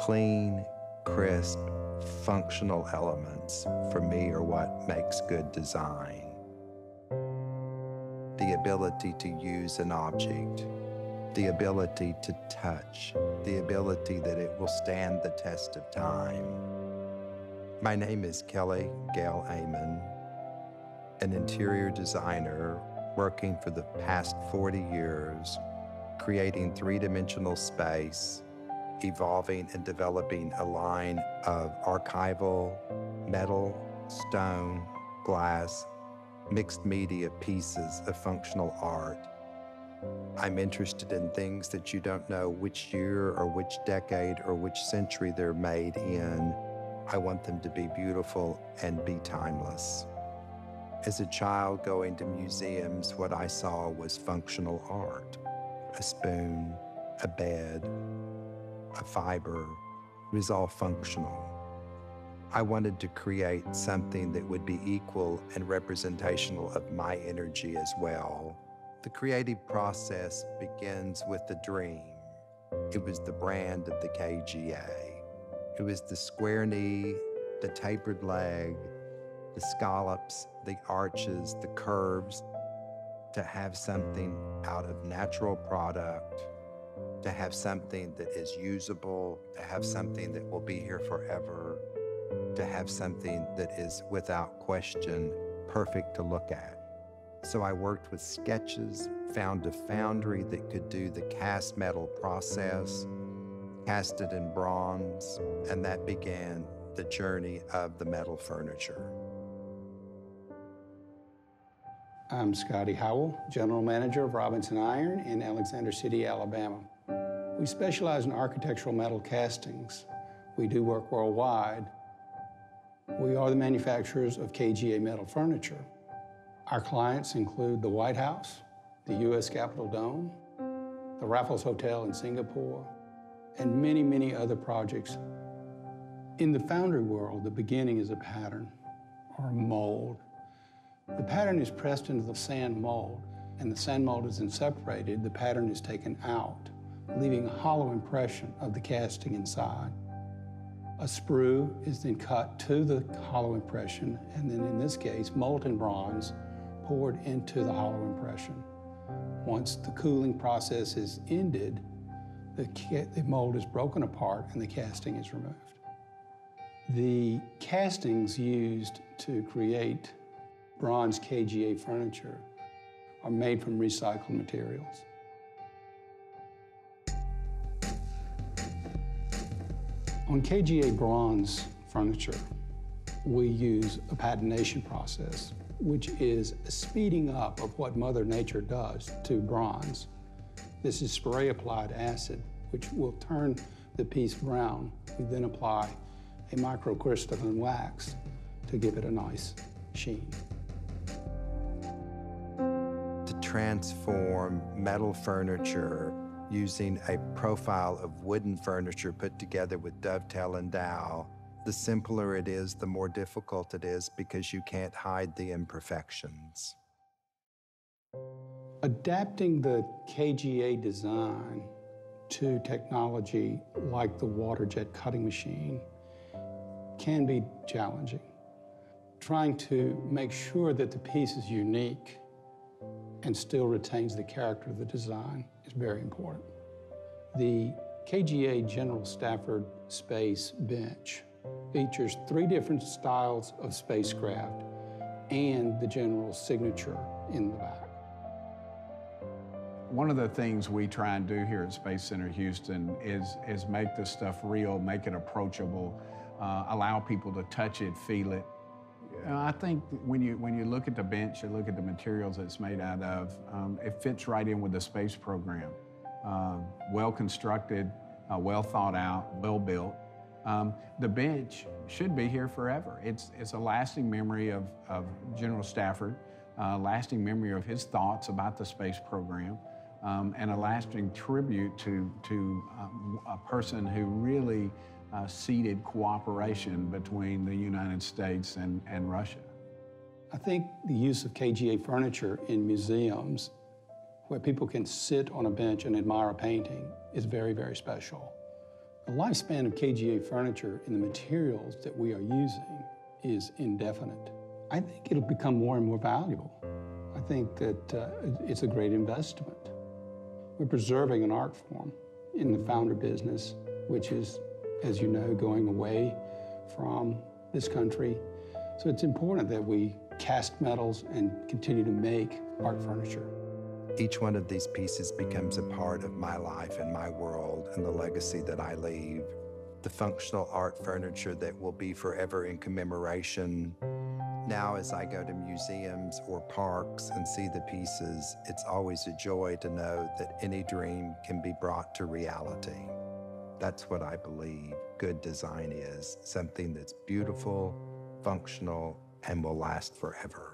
Clean, crisp, functional elements, for me, are what makes good design. The ability to use an object, the ability to touch, the ability that it will stand the test of time. My name is Kelly Gale Amon, an interior designer working for the past 40 years, creating three-dimensional space, evolving and developing a line of archival, metal, stone, glass, mixed media pieces of functional art. I'm interested in things that you don't know which year or which decade or which century they're made in. I want them to be beautiful and be timeless. As a child going to museums, what I saw was functional art. A spoon, a bed, a fiber, it was all functional. I wanted to create something that would be equal and representational of my energy as well. The creative process begins with the dream. It was the brand of the KGA. It was the square knee, the tapered leg, the scallops, the arches, the curves, to have something out of natural product, to have something that is usable, to have something that will be here forever, to have something that is without question perfect to look at. So I worked with sketches, found a foundry that could do the cast metal process, cast it in bronze, and that began the journey of the metal furniture. I'm Scotty Howell, General Manager of Robinson Iron in Alexander City, Alabama. We specialize in architectural metal castings. We do work worldwide. We are the manufacturers of KGA metal furniture. Our clients include the White House, the U.S. Capitol Dome, the Raffles Hotel in Singapore, and many, many other projects. In the foundry world, the beginning is a pattern or a mold. The pattern is pressed into the sand mold, and the sand mold is then separated. The pattern is taken out, leaving a hollow impression of the casting inside. A sprue is then cut to the hollow impression, and then in this case, molten bronze poured into the hollow impression. Once the cooling process is ended, the mold is broken apart and the casting is removed. The castings used to create bronze KGA furniture are made from recycled materials. On KGA bronze furniture, we use a patination process, which is a speeding up of what Mother Nature does to bronze. This is spray-applied acid, which will turn the piece brown. We then apply a microcrystalline wax to give it a nice sheen. To transform metal furniture using a profile of wooden furniture put together with dovetail and dowel, the simpler it is, the more difficult it is because you can't hide the imperfections. Adapting the KGA design to technology like the water jet cutting machine can be challenging. Trying to make sure that the piece is unique and still retains the character of the design is very important. The KGA General Stafford Space Bench features 3 different styles of spacecraft and the General's signature in the back. One of the things we try and do here at Space Center Houston is make this stuff real, make it approachable, allow people to touch it, feel it. I think when you look at the bench and look at the materials it's made out of, it fits right in with the space program. Well constructed, well thought out, well built. The bench should be here forever. It's a lasting memory of General Stafford, lasting memory of his thoughts about the space program, and a lasting tribute to a person who really seeded cooperation between the United States and Russia. I think the use of KGA furniture in museums where people can sit on a bench and admire a painting is very, very special. The lifespan of KGA furniture and the materials that we are using is indefinite. I think it'll become more and more valuable. I think that it's a great investment. We're preserving an art form in the founder business, which is, as you know, going away from this country. So it's important that we cast metals and continue to make art furniture. Each one of these pieces becomes a part of my life and my world and the legacy that I leave. The functional art furniture that will be forever in commemoration. Now, as I go to museums or parks and see the pieces, it's always a joy to know that any dream can be brought to reality. That's what I believe good design is, something that's beautiful, functional, and will last forever.